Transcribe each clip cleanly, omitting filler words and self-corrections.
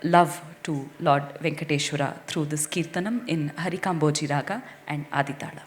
love to Lord Venkateshwara through this Kirtanam in Harikamboji Raga and Aditala.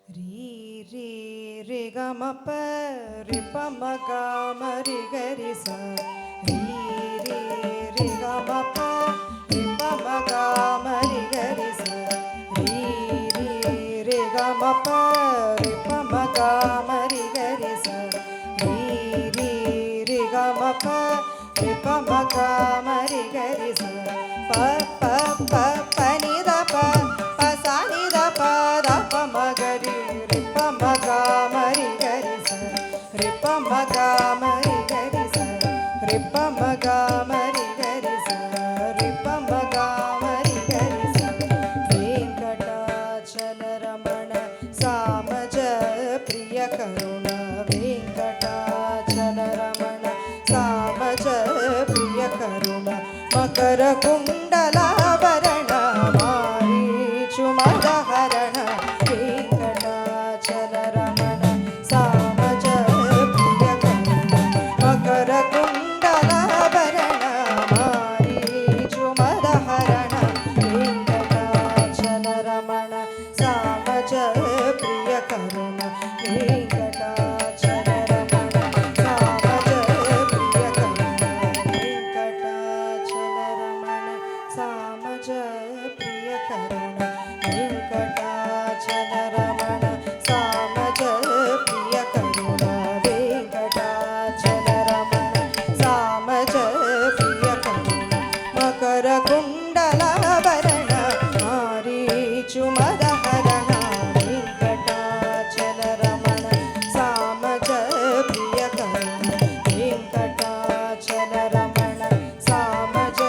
Re re re ga ma pa re pa ma ga ma re ga re sa. Re re re ga ma pa re pa ma ga ma re ga re sa. Re re re ga ma pa re pa ma ga ma re ga re sa. Re re re ga ma pa re pa ma ga ma re ga re sa. Pa pa pa pa ni da pa pa sa ni da pa da pa ma ga re. వెంకటాచలరమణ సామజ ప్రియ కరుణ వెంకటాచలరమణ సామజ ప్రియ కరుణ మకర కుండలాభరణ మారీచు మదహరణ వెంకటాచలరమణ సామజ ప్రియ కరుణ మకర కుండలాభరణ మారీచు మదహరణ వెంకటాచలరమణ సామజ ప్రియ కరుణ వెంకటాచలరమణ సామజ ప్రియ కరుణ వెంకటాచలరమణ సామజ ప్రియ కరుణ వెంకటాచలరమణ సామజ ప్రియ కరుణ వెంకటాచలరమణ సామజ ప్రియ కరుణ మకర కుండలాభరణ మారీచు మదహరణ వెంకటాచలరమణ సామజ ప్రియ కరుణ వెంకటాచలరమణ సామజ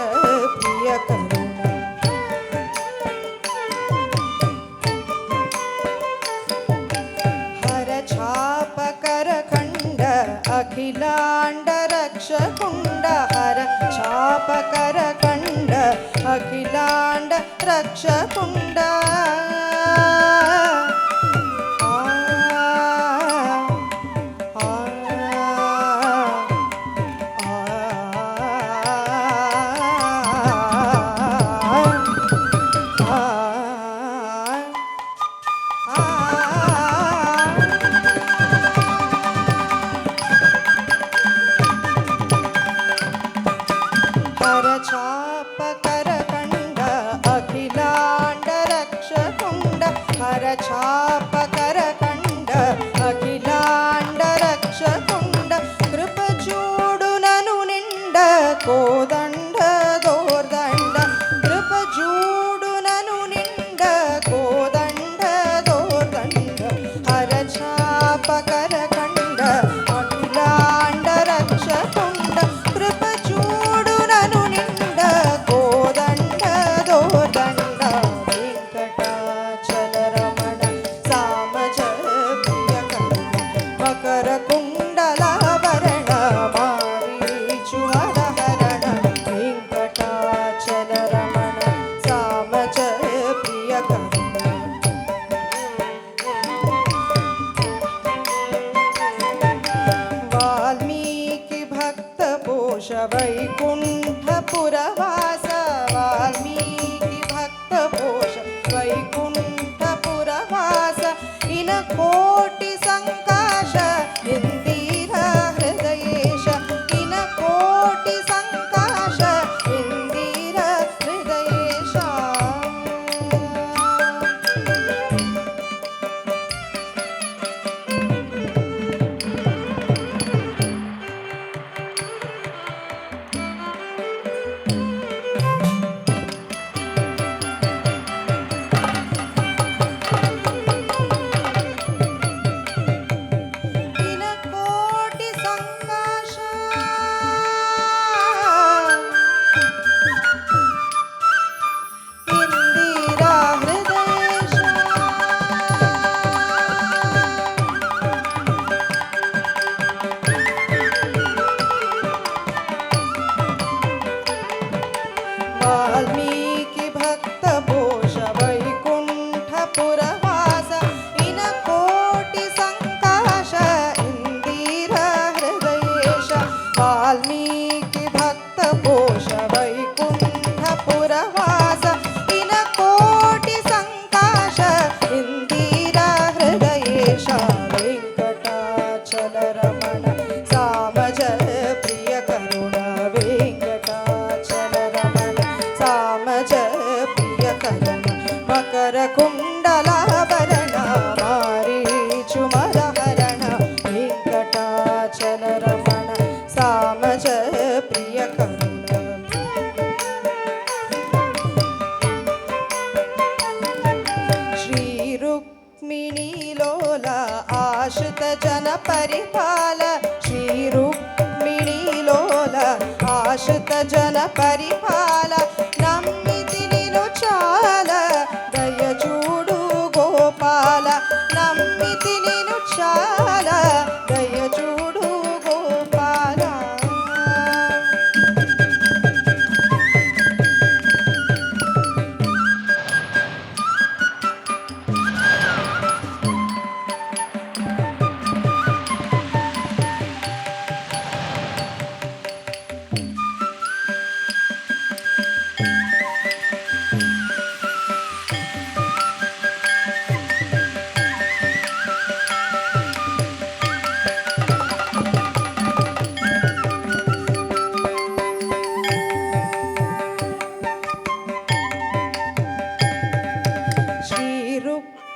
ప్రియ కరుణ హర ఛాపకర ఖండ అఖిలాండ రక్షకుండ హర ఛాపకర ఖండ అఖిలాండ రక్షకుండ ఆ, ఆ, హర ఛాపకర ఖండ అఖిలాండ రక్షకుండ వెంకటాచలరమణ సామజ ప్రియ కరుణ వెంకటాచలరమణ సామజ ప్రియ కరుణ మకర కుండలాభరణ మారీచు మదహరణ వెంకటాచలరమణ సామజ ప్రియ కరుణ శ్రీరుక్మిణీలోల ఆశ్రిత జన పరిపాల శ్రీరుక్మిణీలోల ఆశ్రిత జన పరిపాల నమ్మితి నిను చాల దయ చూడు గోపాల నమ్మితి నిను చాల దయ చూడు గోపాల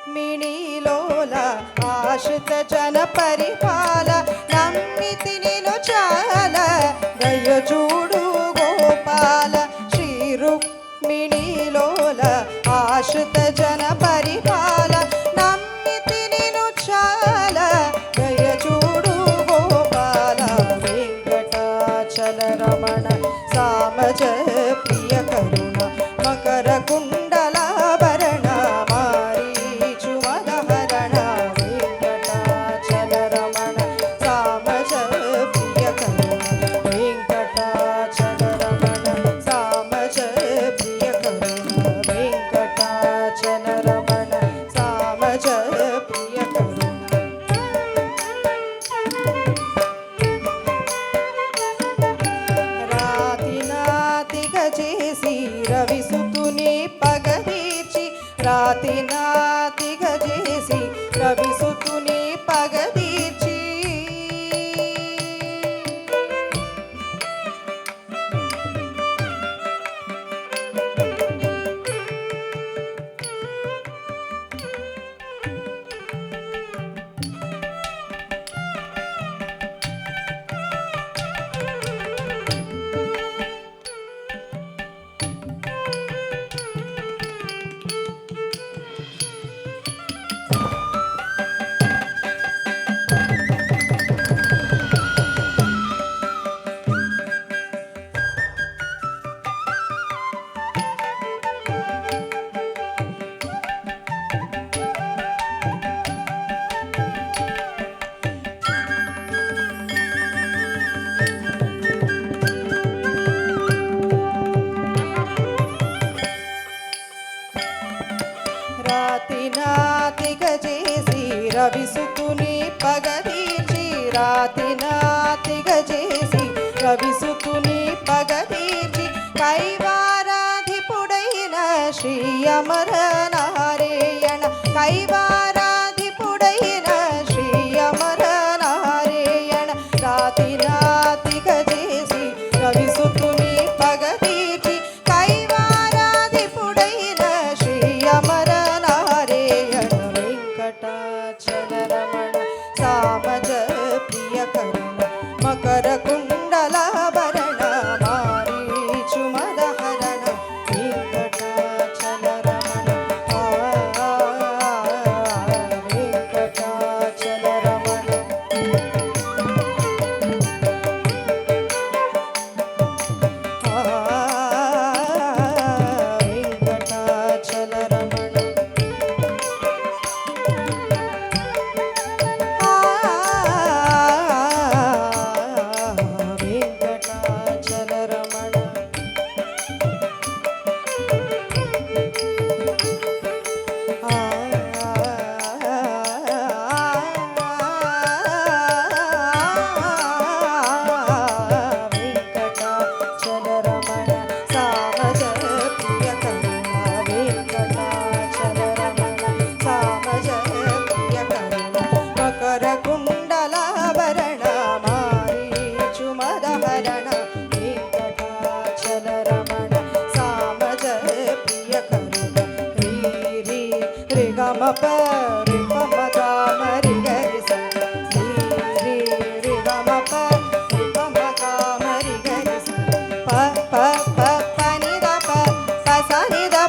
శ్రీరుక్మిణీలోల ఆశ్రిత జన పరిపాల నమ్మితి నిను చాల దయ చూడు గోపాల శ్రీరుక్మిణీలోల ఆశ్రిత జన పరిపాల నమ్మితి నిను చాల దయ చూడు గోపాల వెంకటాచలరమణ సామజ ప్రియ కరుణ మకర కుండలాభరణ మారీచు మదహరణ వెంకటాచలరమణ సామజ ప్రియ కరుణ వెంకటాచలరమణ సామజ ప్రియ కరుణ వెంకటాచలరమణ సామజ ప్రియ కరుణ రాతినాతిగ చేసి రవిసుతుని పగదీర్చి రాతినాతిగ చేసి రవిసుతుని పగదీర్చి రాతినాతిగ చేసి రవిసుతుని పగదీర్చి రాతినాతిగ చేసి రవిసుతుని పగదీర్చి కైవారాధిపుడైన శ్రీ అమర నారాయణ కైవారాధిపుడైన శ్రీ అమర నారాయణ రాతినాతిగ చేసి రవిసుతుని పగదీర్చి కైవారాధిపుడైన శ్రీ అమర నారాయణ వెంకటాచలరమణ సామజ ప్రియ కరుణ Makar కుండలాభరణ మారీచు మదహరణ వెంకటాచలరమణ వెంకటాచలరమణ వెంకటాచలరమణ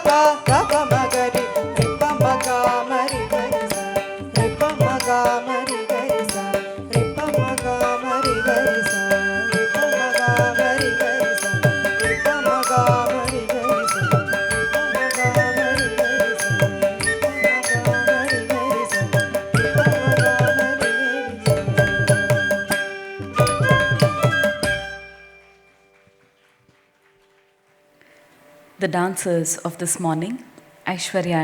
pa ga pa ma ga ri ri pa ma ga ma ri ga ri sa ri pa ma ga ma ri ga ri sa ri pa ma ga ma ri ga ri sa ri pa ma ga ma ri ga ri sa ri pa ma ga ma ri ga ri sa ri pa ma ga ma ri ga ri sa ri pa ma ga ma రి ga రి స రి pa ma ga ma రి ga రి స The dancers of this morning, Aishwarya